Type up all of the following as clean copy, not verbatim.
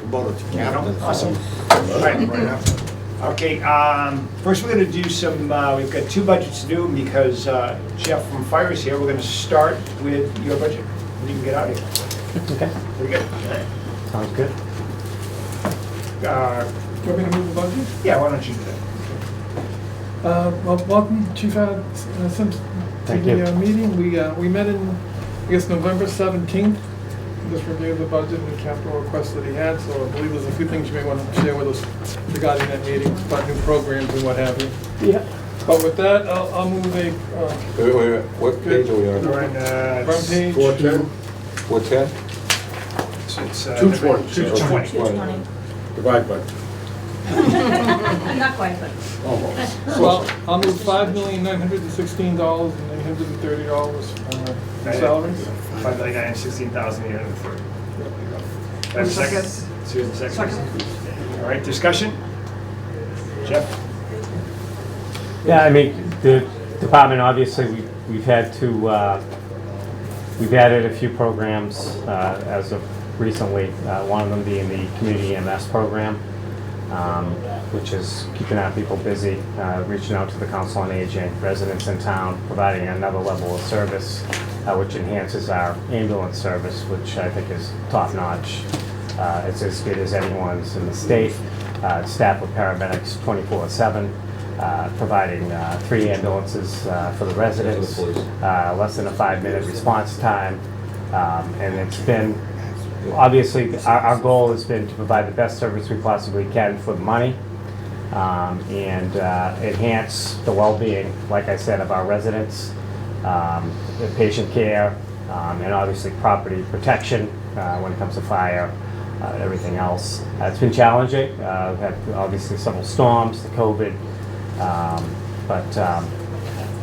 about it. Yeah, no, awesome. All right, right now. Okay, first we're gonna do some, we've got two budgets to do because Jeff from Fire is here. We're gonna start with your budget. You can get out of here. Okay, Pretty good. All right. sounds good. Do you want me to move the budget? Yeah, why don't you do that? Well, welcome, Chief Simpson, to Thank you. the meeting. We met in, I guess, November 17th. Just reviewed the budget and the capital requests that he had, so I believe there's a few things you may want to share with us regarding that meeting, about new programs and what have you. Yeah. But with that, I'll move a, Wait, what page are we on? We're on, front page. 410? What's that? it's 220. 220. 220. Divide by. Not quite, but. Almost. Well, I'll move $5,916,930 for salaries. $5,916,830. Have a second? Susan, second. All right, discussion? Jeff? Yeah, I mean, the department, obviously, we've had to, we've added a few programs as of recently, one of them being the Community EMS program, which is keeping our people busy, reaching out to the Council on Aging, residents in town, providing another level of service, which enhances our ambulance service, which I think is top-notch. It's as good as anyone's in the state. Staffed with paramedics 24/7. Providing 3 ambulances for the residents, less than a 5-minute response time. And it's been, obviously, our goal has been to provide the best service we possibly can for the money and enhance the well-being, like I said, of our residents, the patient care, and obviously property protection when it comes to fire, everything else. It's been challenging. We've had obviously several storms, the COVID, but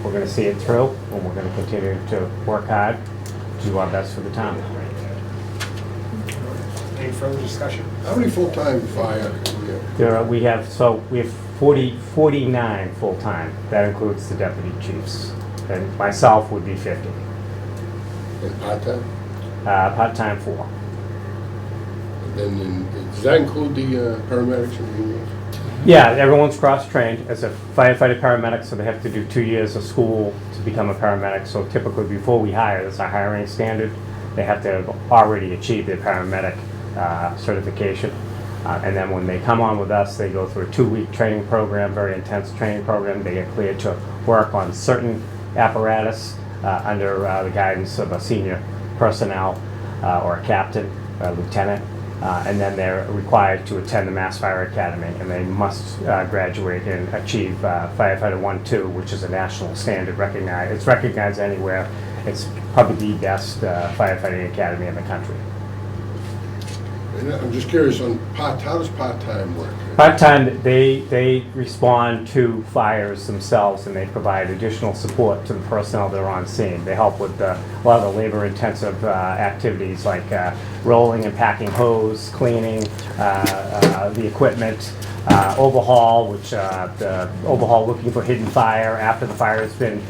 we're going to see it through, and we're going to continue to work hard, do our best for the town. Any further discussion? How many full-time fire? We have 49 full-time. That includes the deputy chiefs, and myself would be 50. And part-time? Part-time 4. And then, does that include the paramedics and the? Yeah, everyone's cross-trained as a firefighter paramedic, so they have to do 2 years of school to become a paramedic. So typically before we hire, that's our hiring standard, they have to have already achieved their paramedic certification. And then when they come on with us, they go through a 2-week training program, very intense training program. They get cleared to work on certain apparatus under the guidance of a senior personnel or a captain, a lieutenant. And then they're required to attend the Mass Fire Academy, and they must graduate and achieve Firefighter 1-2, which is a national standard recognized. It's recognized anywhere. It's probably the best firefighting academy in the country. And I'm just curious on how does part-time work? Part-time, they respond to fires themselves, and they provide additional support to the personnel that are on scene. They help with a lot of the labor-intensive activities like rolling and packing hose, cleaning the equipment, overhaul, which the overhaul looking for hidden fire after the fire has been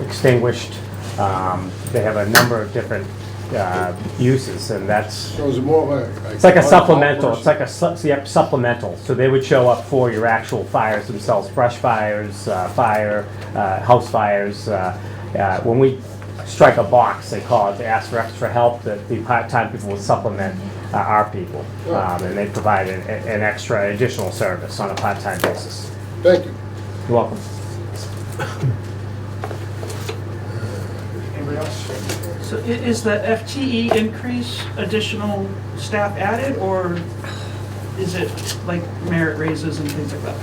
extinguished. They have a number of different uses, and that's. So is it more like? It's like a supplemental. It's like a supplemental. So they would show up for your actual fires themselves, brush fires, house fires. When we strike a box, they call it to ask for extra help. That the part-time people would supplement our people, and they provide an extra additional service on a part-time basis. Thank you. You're welcome. Anybody else? So is the FTE increase additional staff added, or is it like merit raises and things like that?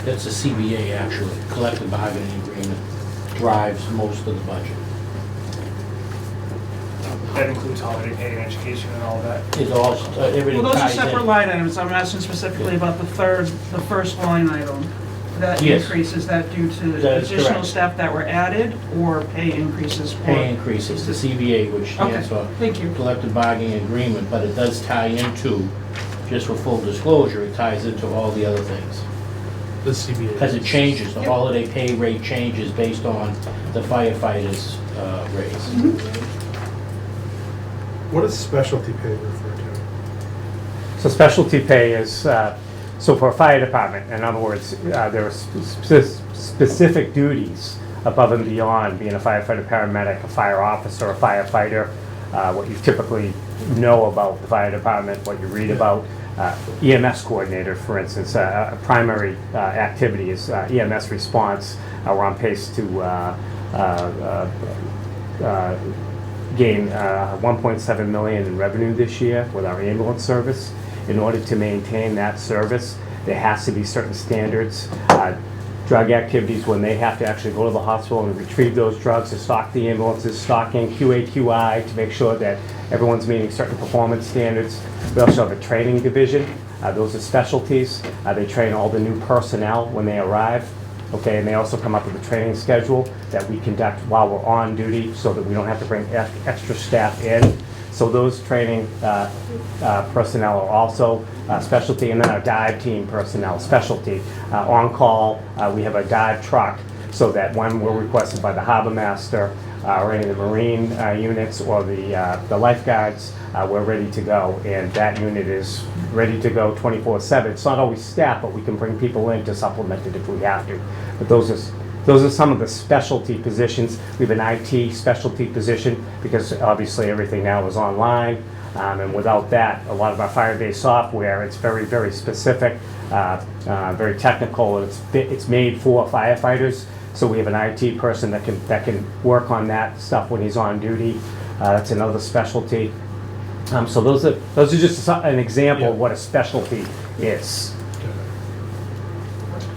That's the CBA, actually. Collective bargaining agreement drives most of the budget. That includes holiday pay and education and all that. It all, everything Well, those are ties in. separate line items. I'm asking specifically about the first line item. That Yes. increase, is that due to That is additional correct. staff that were added, or pay increases? Pay increases, the CBA, which stands Okay, for thank you. collective bargaining agreement, but it does tie into, just for full disclosure, it ties into all the other things. The CBA. Because it changes, the Yep. holiday pay rate changes based on the firefighters' raise. What does specialty pay refer to? So specialty pay is, so for a fire department, in other words, there are specific duties above and beyond being a firefighter, paramedic, a fire officer, a firefighter, what you typically know about the fire department, what you read about. EMS coordinator, for instance, a primary activity is EMS response. We're on pace to gain 1.7 million in revenue this year with our ambulance service. In order to maintain that service, there has to be certain standards. Drug activities, when they have to actually go to the hospital and retrieve those drugs to stock the ambulances, stocking QA/QI to make sure that everyone's meeting certain performance standards. We also have a training division. Those are specialties. They train all the new personnel when they arrive. Okay, and they also come up with a training schedule that we conduct while we're on duty so that we don't have to bring extra staff in. So those training personnel are also specialty, and then our dive team personnel, specialty. On call, we have a dive truck so that when we're requested by the harbor master or any of the marine units or the lifeguards, we're ready to go. And that unit is ready to go 24/7. It's not always staffed, but we can bring people in to supplement it if we have to. But those are some of the specialty positions. We have an IT specialty position because obviously everything now is online. And without that, a lot of our fire-based software, it's very, very specific, very technical, and it's made for firefighters. So we have an IT person that can work on that stuff when he's on duty. That's another specialty. So those are just an example of what a specialty is.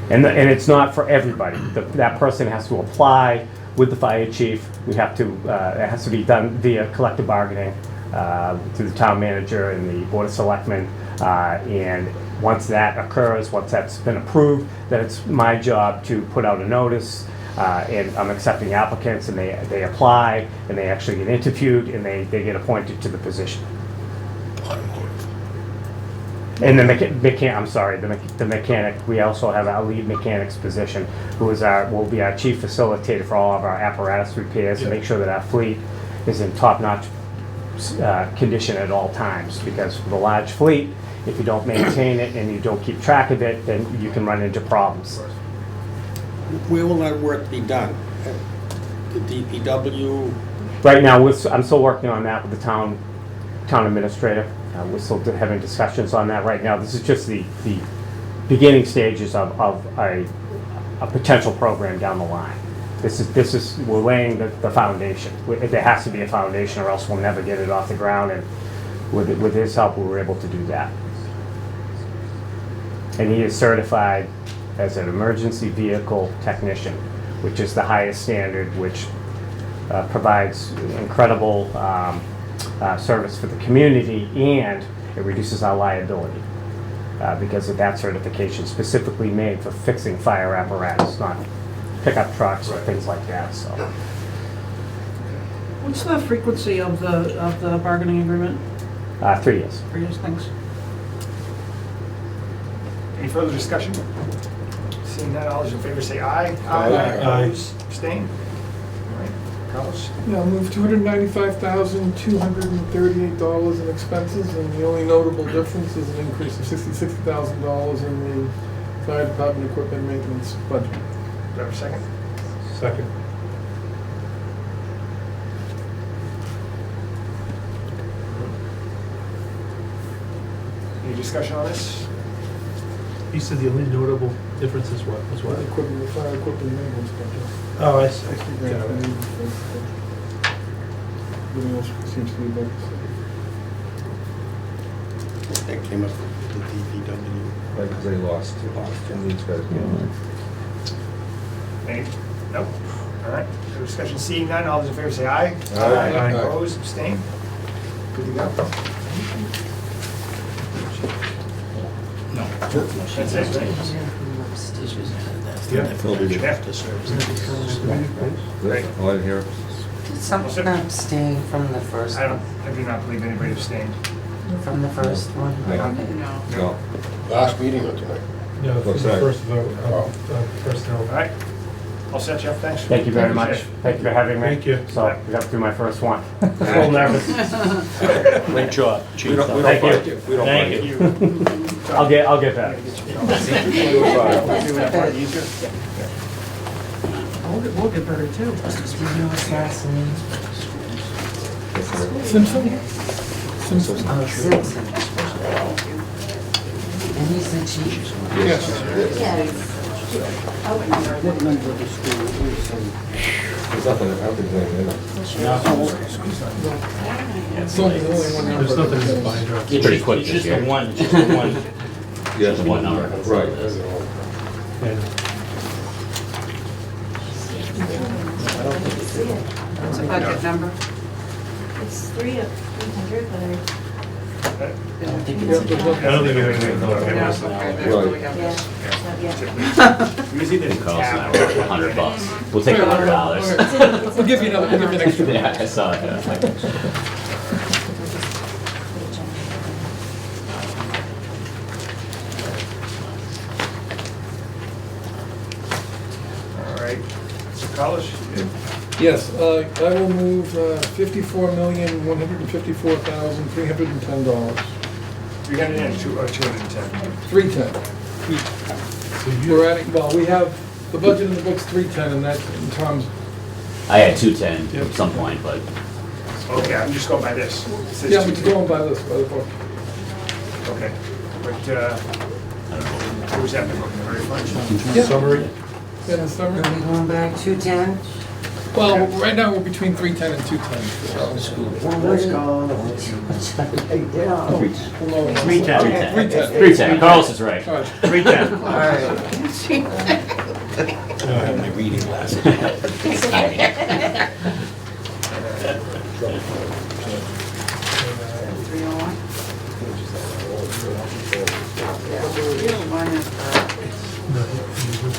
And it's not for everybody. That person has to apply with the fire chief. It has to be done via collective bargaining through the town manager and the board of selectmen. And once that occurs, once that's been approved, then it's my job to put out a notice. And I'm accepting applicants, and they apply, and they actually get interviewed, and they get appointed to the position. And the mechanic, we also have our lead mechanic's position, who will be our chief facilitator for all of our apparatus repairs, and make sure that our fleet is in top-notch condition at all times. Because for the large fleet, if you don't maintain it and you don't keep track of it, then you can run into problems. Where will that work be done? At the DPW? Right now, I'm still working on that with the town administrator. We're still having discussions on that right now. This is just the beginning stages of a potential program down the line. We're laying the foundation. There has to be a foundation, or else we'll never get it off the ground. And with his help, we were able to do that. And he is certified as an emergency vehicle technician, which is the highest standard, which provides incredible service for the community, and it reduces our liability because of that certification, specifically made for fixing fire apparatus, not pickup trucks or things like that. So, What's the frequency of the bargaining agreement? 3 years. 3 years, thanks. Any further discussion? Seeing none, all those in favor say aye. Aye. Opposed, abstained? All right, Carlos? Yeah, I'll move $295,238 in expenses, and the only notable difference is an increase of $66,000 in the fire department equipment maintenance budget. Do I have a second? Second. Any discussion on this? You said the only notable difference is what? Was what? The fire equipment maintenance budget. Oh, I see. $60,000 Got it. maintenance budget. Everything else seems to be about the same. That came up with the DPW. Right, because they lost. And these guys won. Any? Nope. All right, no discussion. Seeing none, all those in favor say aye. Aye. Opposed, abstained? Good to go. No. That's it, right? This was added, that's Yeah. the financial to service. Great. Oh, I didn't hear. Did someone abstain from the first, I do not believe anybody abstained. from the first one? No. Okay. No. Last meeting or tonight? No, What's the that? first vote, Oh. personnel. All right, All set, Jeff, thanks. Thank you very Thank you, much. Jeff. Thank you for having me. Thank you. So, I got to do my first one. A little nervous. Great job, We don't Thank you. fight you. We don't Thank fight you. I'll get better. We'll get better too. Do you know his last name? Simpson? Oh, Simpson. And he's the chief. Yes. There's nothing, I don't think there's anything in it. It's only one number. There's nothing in the binder. It's pretty quick. It's just the one, just the one, Yeah. just the one number. Right. What's the budget number? It's 300, but I don't think I don't think anything. Yeah, okay, that's what we got. yeah, not yet. Usually there's a Carl's and I tab. were $100. We'll take $100. We'll give you another, we'll give you an extra. Yeah, I saw it. All right. Mr. Carlos? Yes, I will move $54,154,310. 302 or 210? 310. We're adding, well, we have, the budget in the book's 310, and that's in terms, I had 210 at some point, but Okay, I'm just going by this. It says yeah, we're 210. going by this, by the book. Okay. But, what was that, the book in the very front? Summary? In the summer? Are we going back 210? Well, right now, we're between 310 and 210. Well, what is- Yeah. 310. 310. 310. Carlos is right. All right. 310. All right. I don't have my reading glasses. 301?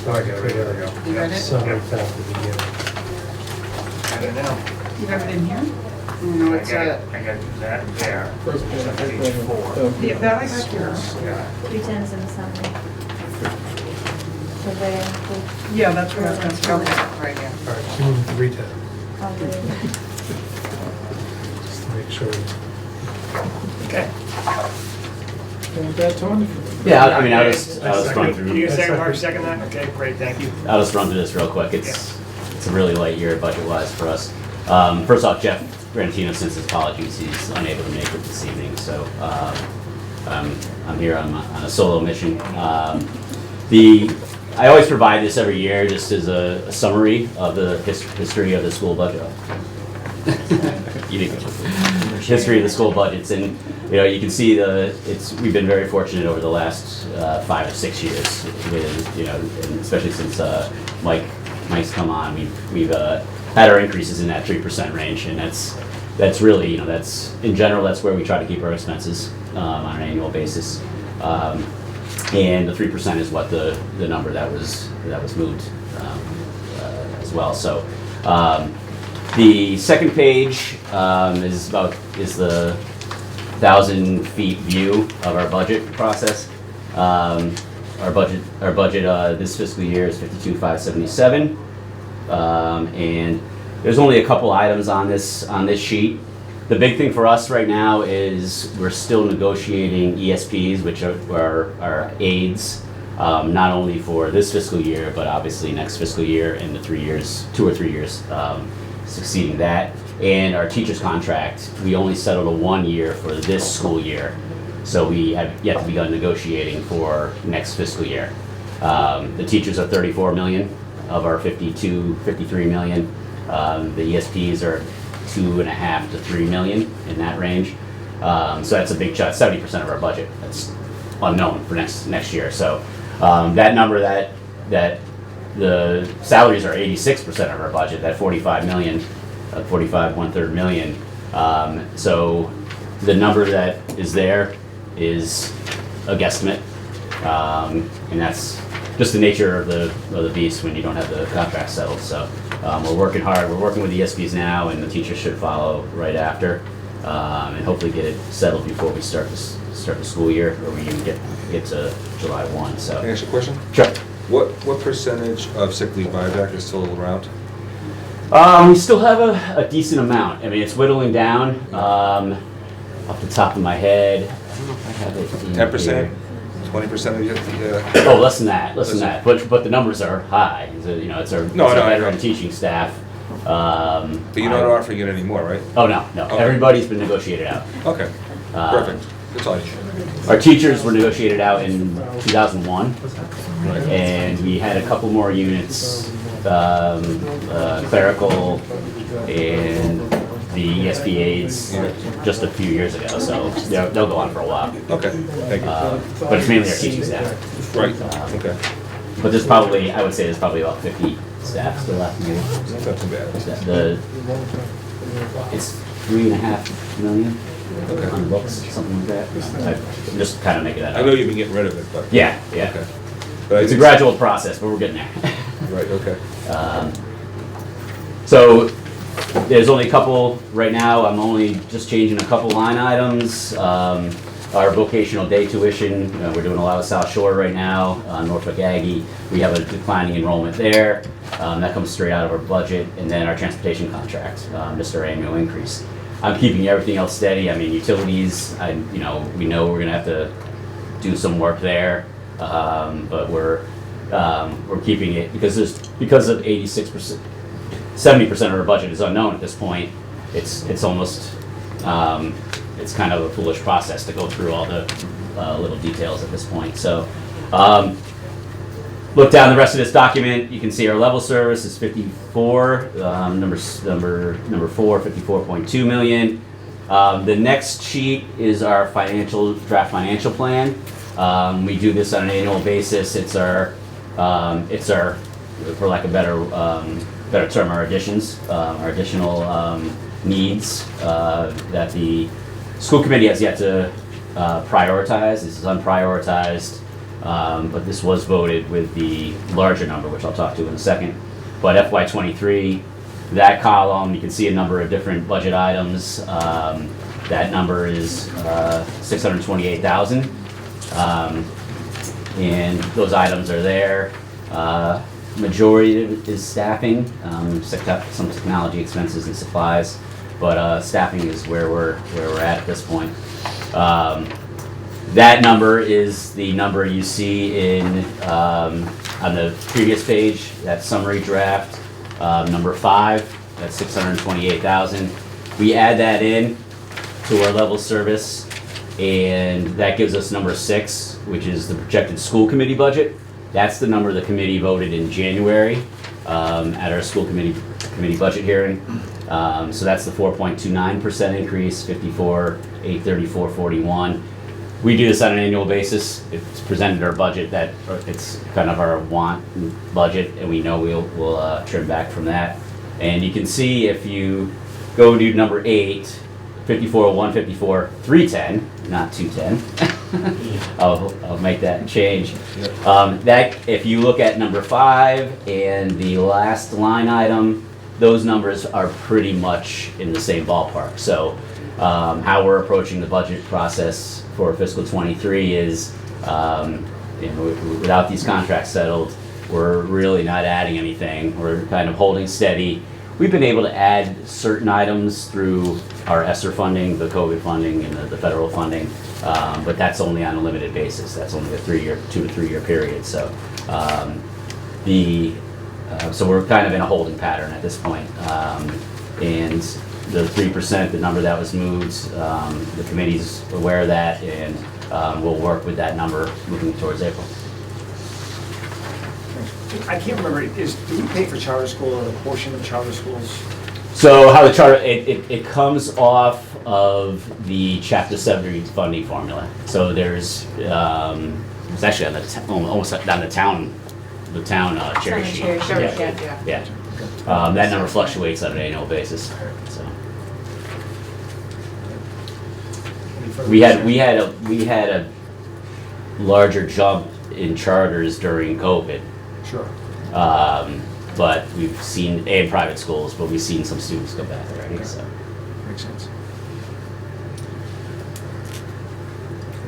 Oh, I got it, right there we go. You read it? Summary top of the beginning. I don't know. You have it in here? No, I it's got a, that there. First page. It's on page 4. Yeah, that I got here. Yeah. 310 is in the summary. So they include Yeah, that's what I was gonna okay, say. right here. All right, so move to 310, all the, just to make sure. Okay. And with that, Tony? Yeah, I mean, I'll just run through. You second, Mark, second that? Okay, great, thank you. I'll just run through this real quick. It's a really light year budget-wise for us. First off, Jeff Grantino sends his apologies. He's unable to make it this evening, so I'm here on a solo mission. I always provide this every year just as a summary of the history of the school budget. You didn't go. History of the school budgets, and you can see we've been very fortunate over the last 5 or 6 years with and especially since Mike's come on, we've had our increases in that 3% range, and that's really that's in general that's where we try to keep our expenses on an annual basis. And the 3% is what the number that was moved as well. So the second page is the 1,000 feet view of our budget process. Our budget this fiscal year is 52,577, and there's only a couple items on this sheet. The big thing for us right now is we're still negotiating ESPs, which are our aides, not only for this fiscal year, but obviously next fiscal year and the 2 or 3 years succeeding that. And our teacher's contract, we only settled a 1 year for this school year. So we have yet to begin negotiating for next fiscal year. The teachers are 34 million of our 53 million. The ESPs are 2.5 to 3 million in that range. So that's a big chunk, 70% of our budget. That's unknown for next year. So that number that the salaries are 86% of our budget, that 45 million, 1/3 million. So the number that is there is a guesstimate, and that's just the nature of the beast when you don't have the contract settled. So we're working hard. We're working with the ESPs now, and the teachers should follow right after, and hopefully get it settled before we start the school year, or we even get to July 1. So. Can I ask you a question? Sure. What percentage of sick leave buyback is still around? We still have a decent amount. I mean, it's whittling down. Off the top of my head, I don't know if I have it in 10%? here. 20% of your, Oh, less than that, less than that. But the numbers are high. You know, it's our No, I veteran know. teaching staff. but you're not offering it anymore, right? Oh, no. Okay. Everybody's been negotiated out. Okay, perfect. That's all I need. Our teachers were negotiated out in 2001, and we had a couple more units, clerical and the ESP aides, just a few years ago. So they'll go on for a while. Okay, thank you. But it's mainly our teaching staff. Right, okay. But there's probably, I would say there's probably about 50 staff still left. Maybe. That's not too bad. It's 3.5 million Okay. on the books, something like that. I'm just kind of making that up. I know you've been getting rid of it, but. Yeah. Okay. But It's a gradual process, but we're getting there. Right, okay. So there's only a couple, right now, I'm only just changing a couple line items. Our vocational day tuition, we're doing a lot of South Shore right now, Norfolk Aggie. We have a declining enrollment there. That comes straight out of our budget. And then our transportation contract, just our annual increase. I'm keeping everything else steady. I mean, utilities, we know we're gonna have to do some work there. But we're keeping it because of 86%, 70% of our budget is unknown at this point. It's almost it's kind of a foolish process to go through all the little details at this point. So look down the rest of this document. You can see our level service is 54. Number 4, 54.2 million. The next sheet is our draft financial plan. We do this on an annual basis. It's our, for lack of better term, our additions, our additional needs that the school committee has yet to prioritize. This is unprioritized, but this was voted with the larger number, which I'll talk to in a second. But FY23, that column, you can see a number of different budget items. That number is 628,000. And those items are there. Majority of it is staffing, some technology expenses and supplies, but staffing is where we're at this point. That number is the number you see in on the previous page, that summary draft, number 5, that's 628,000. We add that in to our level service, and that gives us number 6, which is the projected school committee budget. That's the number the committee voted in January at our school committee budget hearing. So that's the 4.29% increase, 54,834.41. We do this on an annual basis. It's presented our budget that it's kind of our want budget, and we know we'll trim back from that. And you can see if you go to number 8, 54,154, 310, not 210. I'll make that change. That if you look at number 5 and the last line item, those numbers are pretty much in the same ballpark. So how we're approaching the budget process for fiscal 23 is, without these contracts settled, we're really not adding anything. We're kind of holding steady. We've been able to add certain items through our ESSER funding, the COVID funding, and the federal funding, but that's only on a limited basis. That's only a 2 to 3 year period. So so we're kind of in a holding pattern at this point. And the 3%, the number that was moved, the committee's aware of that, and we'll work with that number moving towards April. I can't remember, do we pay for charter school or a portion of charter schools? So how the charter, it comes off of the Chapter 70 funding formula. So there's, it's actually on almost on the town cherry sheet. Yeah. That number fluctuates on an annual basis. So we had a larger jump in charters during COVID. Sure. But we've seen, and private schools, but we've seen some students go back already, so. Makes sense.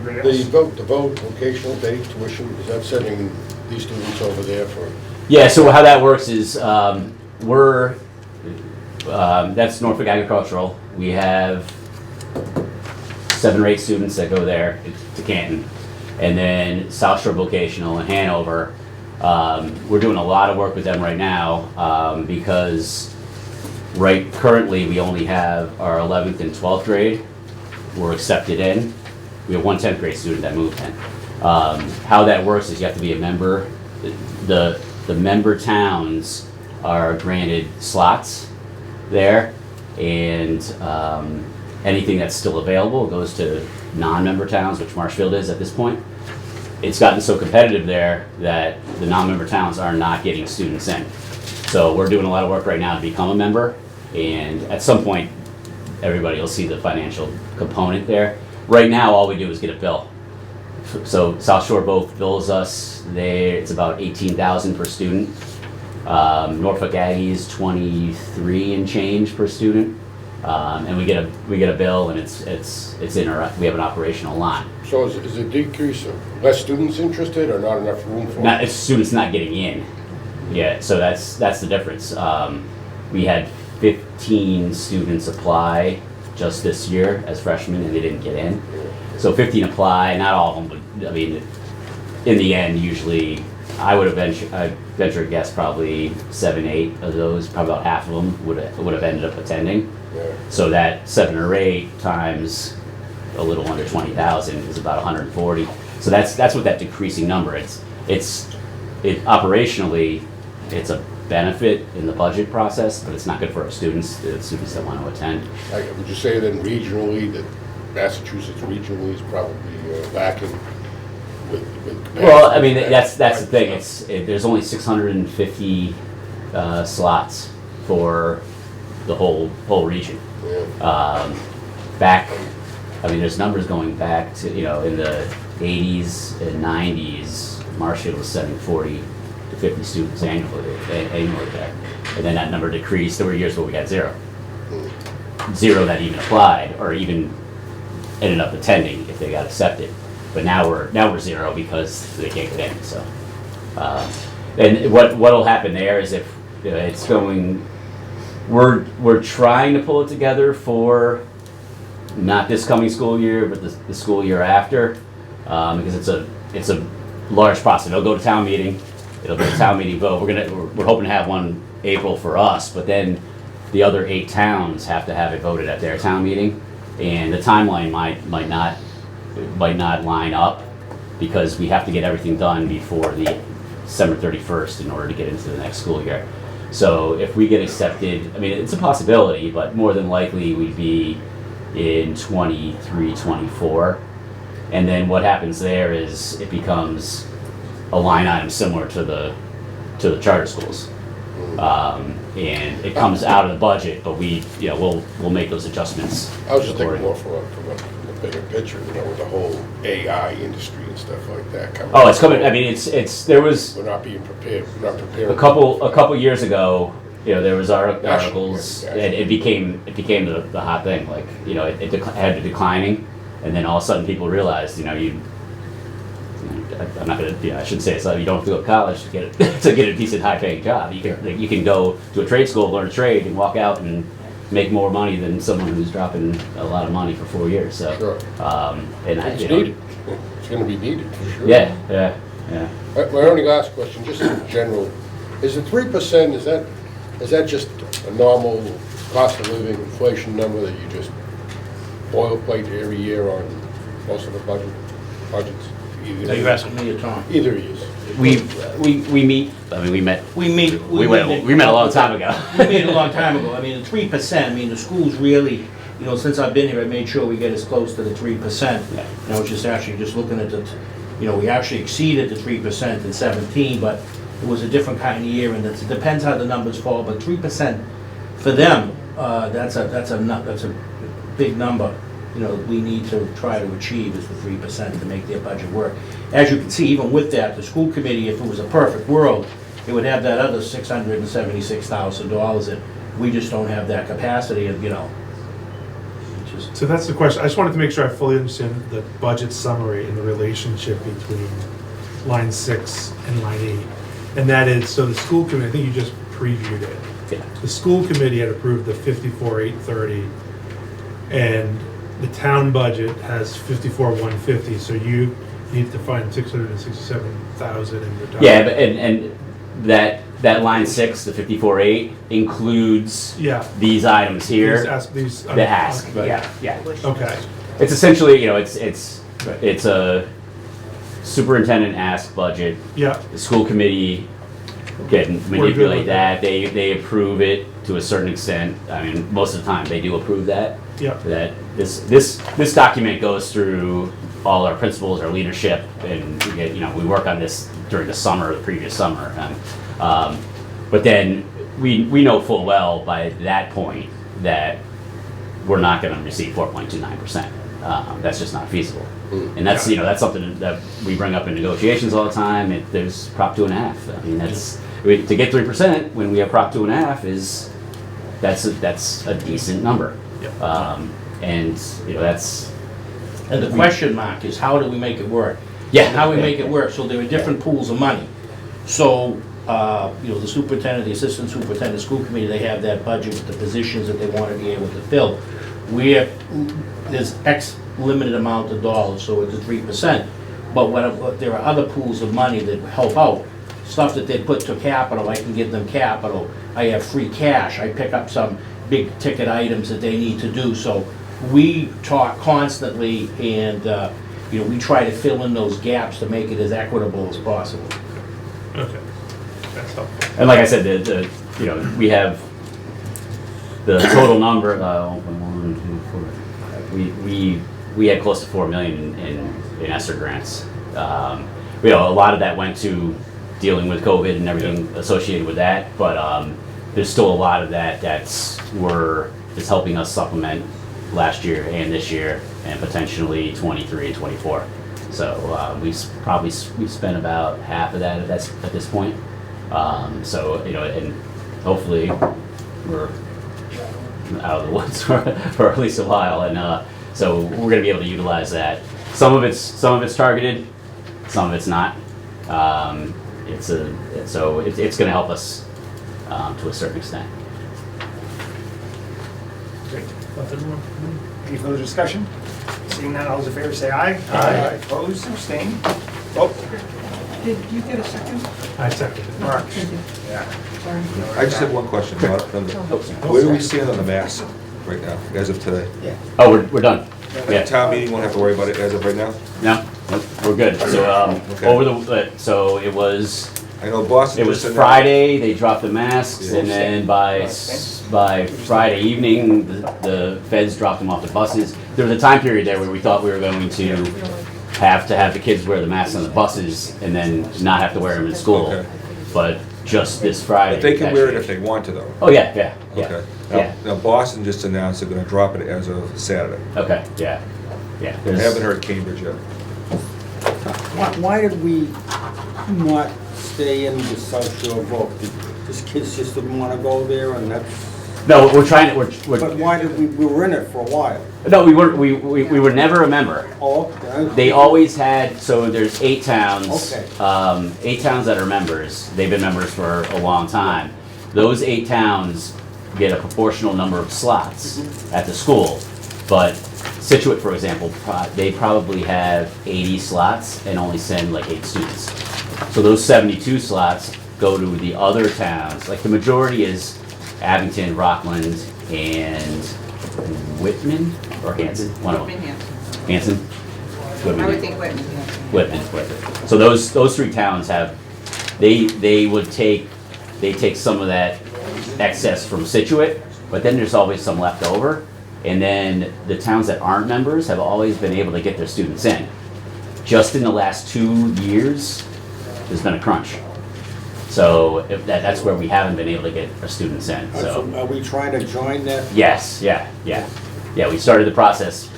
The vocational day tuition, is that setting these students over there for? Yeah, so how that works is that's Norfolk Agricultural. We have 7 or 8 students that go there to Canton. And then South Shore Vocational in Hanover. We're doing a lot of work with them right now because currently we only have our 11th and 12th grade. We're accepted in. We have one 10th grade student that moved in. How that works is you have to be a member. The member towns are granted slots there, and anything that's still available goes to non-member towns, which Marshfield is at this point. It's gotten so competitive there that the non-member towns are not getting students in. So we're doing a lot of work right now to become a member, and at some point, everybody will see the financial component there. Right now, all we do is get a bill. So South Shore both bills us. It's about $18,000 per student. Norfolk Aggies 23 and change per student, and we get a bill, and it's in we have an operational line. So is it decrease of less students interested or not enough room for? It's students not getting in. Yeah, so that's the difference. We had 15 students apply just this year as freshmen, and they didn't get in. So 15 apply, not all of them would. I mean, in the end, usually I venture a guess probably 7, 8 of those, probably about half of them would have ended up attending. Yeah. So that 7 or 8 times a little under 20,000 is about 140. So that's what that decreasing number. It's operationally, it's a benefit in the budget process, but it's not good for our students, the students that want to attend. Would you say then regionally that Massachusetts regionally is probably lacking with capacity? Well, I mean, that's the thing. There's only 650 slots for the whole region. Yeah. There's numbers going back to, in the 80s and 90s, Marshfield was sending 40 to 50 students annually there. And then that number decreased. There were years where we had 0. 0 that even applied or even ended up attending if they got accepted. But now we're 0 because they can't get in. So, and what'll happen there is if it's going, we're trying to pull it together for not this coming school year, but the school year after, because it's a large process. It'll go to town meeting. It'll be a town meeting vote. We're hoping to have one April for us, but then the other 8 towns have to have it voted at their town meeting, and the timeline might not line up because we have to get everything done before the December 31st in order to get into the next school year. So if we get accepted, I mean, it's a possibility, but more than likely we'd be in 23, 24. And then what happens there is it becomes a line item similar to the charter schools. And it comes out of the budget, but we'll make those adjustments. I was just thinking more from a bigger picture, with the whole AI industry and stuff like that coming. Oh, it's coming. I mean, there was We're not being prepared. We're not prepared. a couple years ago. There was articles, and it became the hot thing. Like, it had to declining, and then all of a sudden people realized, I'm not gonna, I shouldn't say it, so you don't have to go to college to get a decent high-paying job. You can go to a trade school, learn a trade, and walk out and make more money than someone who's dropping a lot of money for 4 years. So, Sure. And It's needed. It's going to be needed for sure. Yeah. My only last question, just in general, is the 3%? Is that just a normal cost of living inflation number that you just boilerplate every year on most of the budgets? Are you asking me or Tom? Either of you. We meet. I mean, we met. We met a long time ago. We met a long time ago. I mean, the 3%, the schools really, since I've been here, I've made sure we get as close to the 3%. Yeah. And I was just looking at we actually exceeded the 3% in 17, but it was a different kind of year, and it depends how the numbers fall, but 3% for them, that's a big number. We need to try to achieve is the 3% to make their budget work. As you can see, even with that, the school committee, if it was a perfect world, it would have that other $676,000 that we just don't have that capacity of, So that's the question. I just wanted to make sure I fully understand the budget summary and the relationship between line 6 and line 8. And that is, so the school committee, I think you just previewed it. Yeah. The school committee had approved the 54,830, and the town budget has 54,150, so you need to find 667,000 in your. Yeah, but, and that line 6, the 54.8, includes Yeah. these items here. These. The ask, Okay. yeah. Okay, It's essentially, it's a superintendent ask budget. yeah, The school committee can with manipulate that. that. They approve it to a certain extent. I mean, most of the time, they do approve that. yeah, That this document goes through all our principals, our leadership, and we get, we work on this during the summer, the previous summer. But then we know full well by that point that we're not going to receive 4.29%. That's just not feasible. And that's that's something that we bring up in negotiations all the time. There's Prop 2.5. I mean, to get 3% when we have Prop 2.5 that's a decent number. And that's. And the question mark is, how do we make it work? Yeah. And how we make it work, so there are different pools of money. So, the superintendent, the assistant superintendent, school committee, they have that budget with the positions that they want to be able to fill. There's X limited amount of dollars, so it's a 3%. But there are other pools of money that help out. Stuff that they put to capital, I can give them capital. I have free cash, I pick up some big ticket items that they need to do. So we talk constantly, and we try to fill in those gaps to make it as equitable as possible. okay. That's helpful. And like I said, we have the total number. We had close to $4 million in ESSER grants. A lot of that went to dealing with COVID and everything associated with that. But there's still a lot of that is helping us supplement last year and this year, and potentially 23 and 24. So we spent about half of that at this point. And hopefully we're out of the woods for at least a while, and so we're going to be able to utilize that. Some of it's targeted, some of it's not. It's going to help us to a certain extent. Great. Nothing more? Any further discussion? Seeing none, all those in favor say aye. Aye. Opposed, abstained? Oh, Did you get a second? I second it. Mark. Thank you. Yeah. Sorry. I just have one question. Where do we stand on the mask right now, as of today? Oh, we're done. Yeah. Town meeting won't have to worry about it as of right now? No, we're good. So Okay. so it was. I know Boston. It was Friday, they dropped the masks, and then by Friday evening, the feds dropped them off the buses. There was a time period there where we thought we were going to have the kids wear the masks on the buses and then not have to wear them in school. Okay. But just this Friday. But they can wear it if they want to, though. Oh, yeah. Okay. Yeah. Now Boston just announced they're gonna drop it as of Saturday. Okay, yeah. I haven't heard Cambridge yet. Why did we not stay in the South Shore vote? These kids just didn't want to go there, and that's... No, we're trying to, But why did we were in it for a while? no, we were never a member. Oh, okay. They always had, so there's 8 towns. Okay. 8 towns that are members. They've been members for a long time. Those 8 towns get a proportional number of slots at the school. But Situate, for example, they probably have 80 slots and only send like 8 students. So those 72 slots go to the other towns. Like the majority is Abington, Rockland, and Whitman or Hanson. One of them. Hanson. Whitman. I would think Whitman. Whitman. So those 3 towns have, they take some of that excess from Situate, but then there's always some left over. And then the towns that aren't members have always been able to get their students in. Just in the last 2 years, there's been a crunch. So if that's where we haven't been able to get our students in. So Are we trying to join that? yes, yeah. We started the process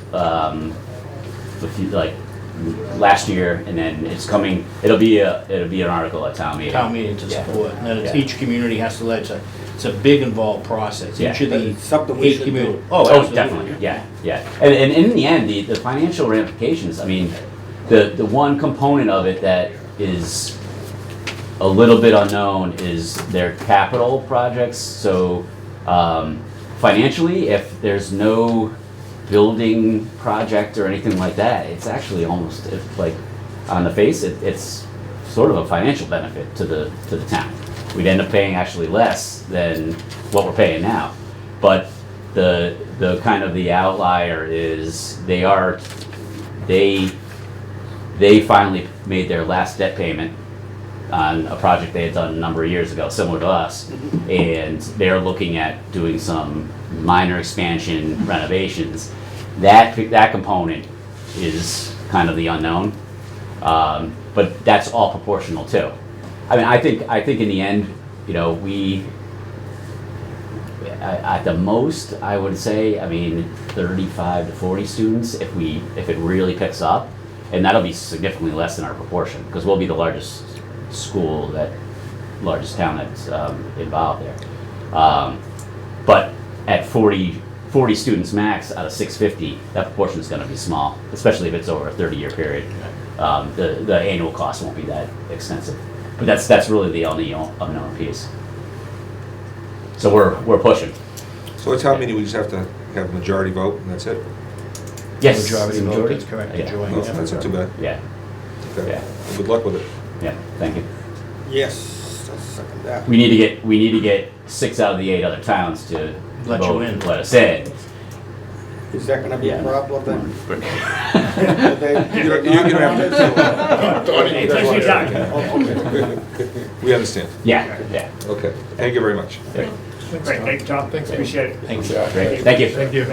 last year, and then it's coming. It'll be an article at town meeting. Town meeting to Yeah. support, and then Yeah. each community has to let, it's a big involved process. Yeah. Each of the It's something we 8 should communities. do. Oh, Oh, absolutely. definitely, yeah. And in the end, the financial ramifications, I mean, the one component of it that, is a little bit unknown is their capital projects. So financially, if there's no building project or anything like that, it's actually almost, if, like, on the face, it's sort of a financial benefit to the town. We'd end up paying actually less than what we're paying now. But the kind of the outlier is they finally made their last debt payment on a project they had done a number of years ago, similar to us, and they're looking at doing some minor expansion renovations. That component is kind of the unknown, but that's all proportional too. I mean, I think in the end, you know, at the most, I would say, I mean, 35 to 40 students if it really picks up, and that'll be significantly less than our proportion, because we'll be the largest largest town that's involved there. But at 40 students max out of 650, that proportion is going to be small, especially if it's over a 30-year period. The annual cost won't be that extensive, but that's really the only unknown piece. So we're pushing. So at town meeting, we just have to have a majority vote, and that's it? Yes. Majority vote, that's correct. Yeah. Join, No, yeah. that's not too bad. Yeah. Okay. Yeah. Well, good luck with it. Yeah. Thank you. Yes, I'll second that. We need to get 6 out of the 8 other towns to Let you vote, in. let us in. Is that gonna be a Yeah. problem then? You don't have Hey, thanks for your time. We understand. Yeah. Yeah. Okay, thank you very much. Great, thank you, Tom. Thanks. Appreciate it. Thank you. Great. Thank you. Thank you.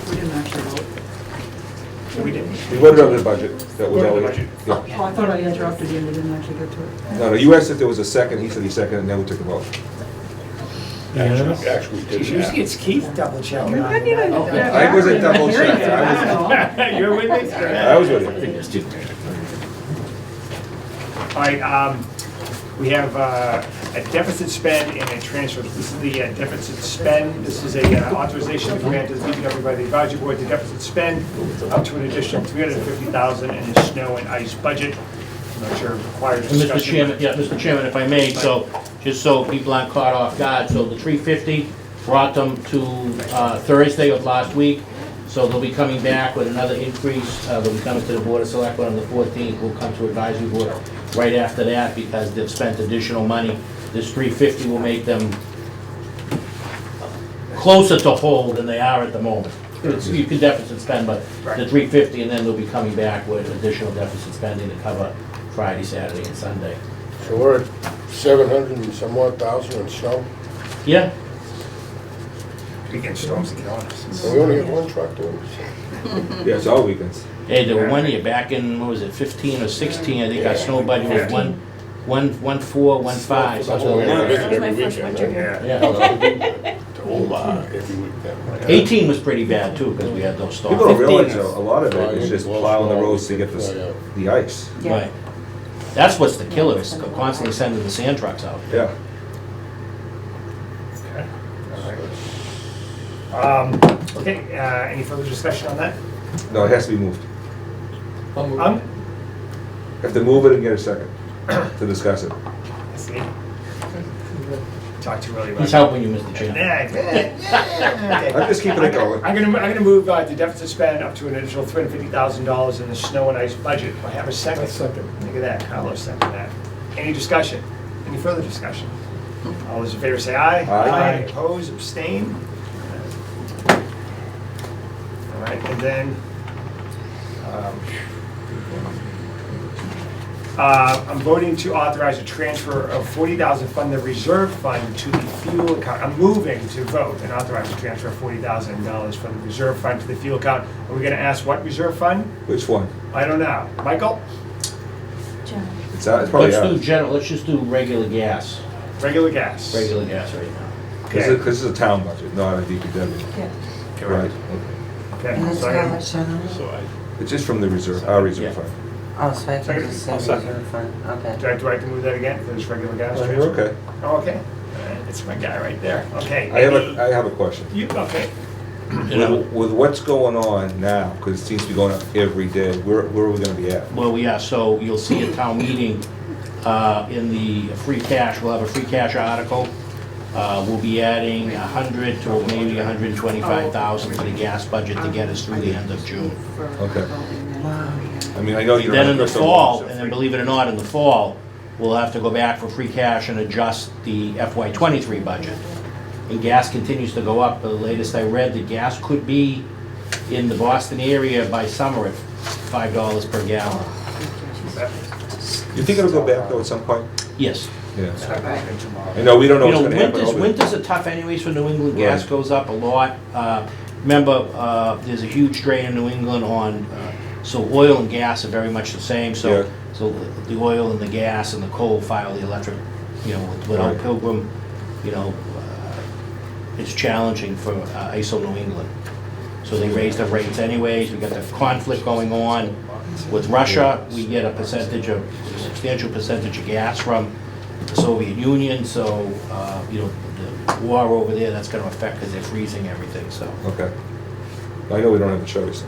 We didn't actually vote. We did. We voted on the budget, that was all. Voted on the budget. Yeah. Oh, I thought I interrupted you and we didn't actually get to it. No, you asked if there was a second, he said he seconded, and then we took the vote. Actually, we did that. It's Keith double checking. I need a- I wasn't double checked. I don't know. You're with me? I was with I you. think there's 2. All right, we have a deficit spend and a transfer. This is the deficit spend. This is a authorization to grant as being covered by the advisory board. The deficit spend up to an additional $350,000 in the snow and ice budget. I'm not sure it requires And discussion. Mr. Chairman, if I may, so, just so people aren't caught off guard, so the 350 brought them to Thursday of last week, so they'll be coming back with another increase, they'll be coming to the Board of Selectmen on the 14th, we'll come to advisory board right after that, because they've spent additional money. This 350 will make them closer to whole than they are at the moment. You can deficit spend, but the 350, and then they'll be coming back with additional deficit spending to cover Friday, Saturday, and Sunday. So we're at 700 and some odd thousand in snow, Yeah, Weekend storms are killing us. and we only have one truck doing this. Yeah, it's all weekends. hey, there were one year, back in, what was it, 15 or 16, I think our snow budget was 1.4, 1.5, That's why we something like visit that. every weekend, right? Yeah. Yeah. To Omaha every weekend. 18 was pretty bad too, because we had those storms. People don't 15 realize, is- though, a lot of it is just plowing the roads to get the ice. Right. That's what's the killer, is constantly sending the sand trucks out. Yeah. Okay, any further discussion on that? No, it has to be moved. Um, Have to move it and get a second to discuss it. see. Talked too early about He's that. helping you, Mr. Chairman. Yeah. I'm just keeping it going. I'm gonna move the deficit spend up to an additional $350,000 in the snow and ice budget. Do I have a second? A second. Look at that, Carlos second that. Any discussion? Any further discussion? All those in favor say aye. Aye. Oppose, abstain? All right, and then, I'm voting to authorize a transfer of $40,000 from the reserve fund to the fuel account. I'm moving to vote and authorize a transfer of $40,000 from the reserve fund to the fuel account. Are we gonna ask what reserve fund? Which one? I don't know. Michael? It's probably Let's do out. general, let's just do regular gas, Regular gas. regular gas right now. This Okay. is a town budget, not a DPW. Right. Okay. And it's So I how gotta- much on it? It's just from the reserve, our Yeah. reserve fund. Oh, so I can Second. just say I'll second. reserve fund, okay. Do I have to move that again for this regular gas Oh, transfer? you're okay. Oh, okay. All right, it's my guy right there. Okay. I have a question. You, okay. You know, With what's going on now, because it seems to be going up every day, where are we gonna be at? well, yeah, so you'll see at town meeting, in the free cash, we'll have a free cash article. We'll be adding 100 to maybe 125,000 to the gas budget to get us through the end of June. Okay. I mean, I know you don't Then have in the crystal ball, fall, so and then free- believe it or not, in the fall, we'll have to go back for free cash and adjust the FY '23 budget. And gas continues to go up. The latest I read, that gas could be in the Boston area by summer at $5 per gallon. You think it'll go back though at some point? Yes. Yeah. I know, we don't know You what's know, gonna happen. winters are tough anyways for New England. Gas Right. goes up a lot. Remember, there's a huge drain in New England on, so oil and gas are very much the same. Yeah. So the oil and the gas and the coal file the electric, you know, without Right. Pilgrim, you know, it's challenging for ISO New England. So they raised the rates anyways. We got the conflict going on with Russia. We get a substantial percentage of gas from the Soviet Union, so, you know, the war over there, that's gonna affect, because they're freezing everything, so. Okay. I know we don't have a choice.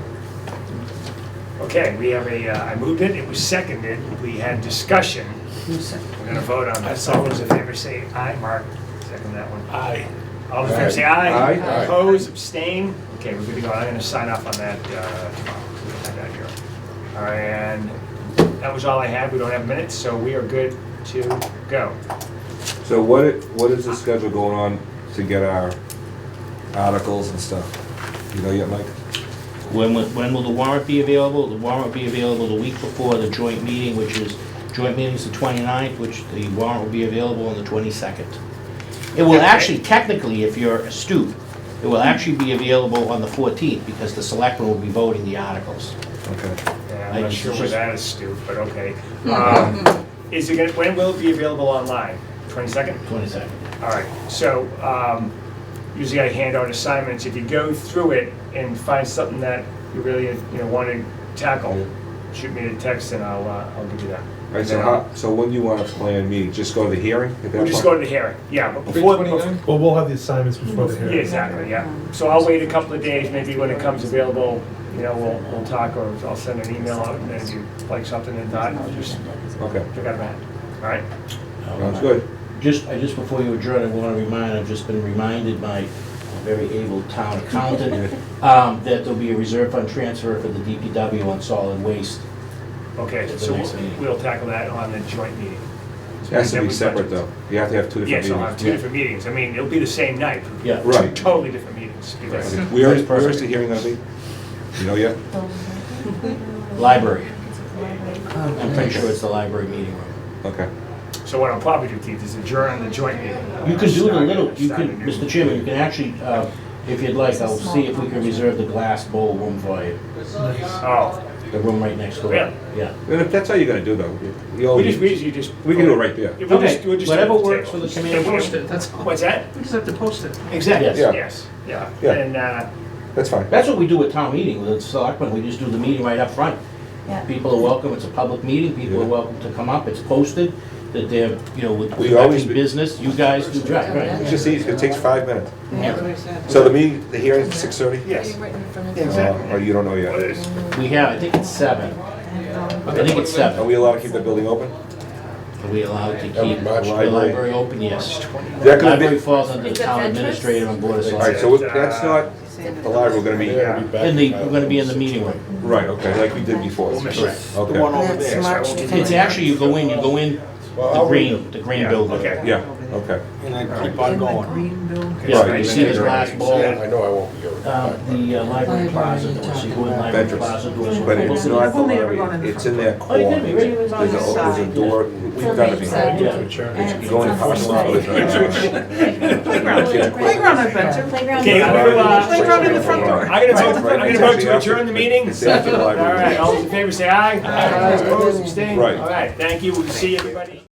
Okay, we have I moved it was seconded, we had discussion. We're gonna vote on this. All those in favor say aye. Mark, second that one. Aye. All those in favor say aye. Aye. Aye. Opposed, abstain? Okay, we're good to go. I'm gonna sign off on that tomorrow. We'll have that here. All right, and that was all I had. We don't have minutes, so we are good to go. So what is the schedule going on to get our articles and stuff? You know yet, Mike? When will the warrant be available? The warrant will be available the week before the joint meeting, joint meeting's the 29th, which the warrant will be available on the 22nd. It will actually, technically, if you're astute, it will actually be available on the 14th, because the selectmen will be voting the articles. Okay. Yeah, I I'm not just- sure where that is, Stu, but okay. Is it gonna, when will it be available online? 22nd? 22nd. All right, so usually I hand out assignments. If you go through it and find something that you really want to tackle, shoot me a text and I'll give you that. All right, so when do you want to plan meeting? Just go to the hearing at that We'll just point? go to the hearing, yeah, but Big before. 29? Well, we'll have the assignments before the Yeah, hearing. exactly, yeah. So I'll wait a couple of days, maybe when it comes available, we'll talk, or I'll send an email out, and then if you like something and not, I'll just Okay, pick up that. All right? sounds good. Just before you adjourn, I want to remind, I've just been reminded by a very able town accountant, that there'll be a reserve fund transfer for the DPW on solid waste. Okay, At the so next meeting. we'll tackle that on the joint meeting. It has to Then be we separate budget. though. You have to have two different Yes, I'll have meetings. two different meetings. I mean, it'll be the same night. Yeah. Right. Totally different meetings. because- Where Perfect. is the hearing gonna be? You know yet? Library. I'm pretty sure it's the library meeting room. Okay. So what I'll probably do, Keith, is adjourn the joint meeting. You could do the little, you Start a could, new- Mr. Chairman, you can actually, if you'd like, I'll see if we can reserve the glass bowl room for you. Oh, The room right next door. Really? Yeah. And if that's how you're gonna do though, we usually just. we can do it right there. Yeah, we'll just- Okay, we'll just whatever do it works for table. the committee. Yeah, we'll Post it, that's all. What's that? We just have to post it. Exactly, Yes. Yeah. yes, yeah. Yeah. And, That's fine. That's what we do at town meeting with the selectmen, we just do the meeting right up front. People are welcome, it's a public meeting, people are Yeah. welcome to come up, it's posted, that they're, with We always- conducting business, you guys do, right, It's right. just easy, it takes 5 minutes. Yeah. So the meeting, the hearing's at 6:30? yes. Or you don't know yet? What is- We have, I think it's 7. I think it's Are 7. we allowed to keep the building open? Are we allowed to That was keep March. the library open? Yes. That could Library be, falls under the Is it town Ventress? administrator and board of all right, selectmen. so that's not the library, we're gonna be, They're gonna be back We're gonna be in the meeting room. right, okay, like we did before. Correct. The one Okay, over there. It's actually, you go in the green Yeah, building. okay. yeah, okay. And I keep on going. Yeah, Right. you see this glass bowl, I know I won't be able to. the library plaza door, so you go in library Ventress. plaza doors. But it's not the Only ever gone in library, the it's in that Oh, corner. you did me, right? There's a door, we've done it before. Yeah. You go in the first one, there's Playground adventure. Okay, I'm gonna, Playground in the front door. I'm gonna vote to adjourn the meeting. It's after the All library. right, all those in favor say aye. Aye. Opposed, abstained? Right. All right, thank you, we'll see everybody.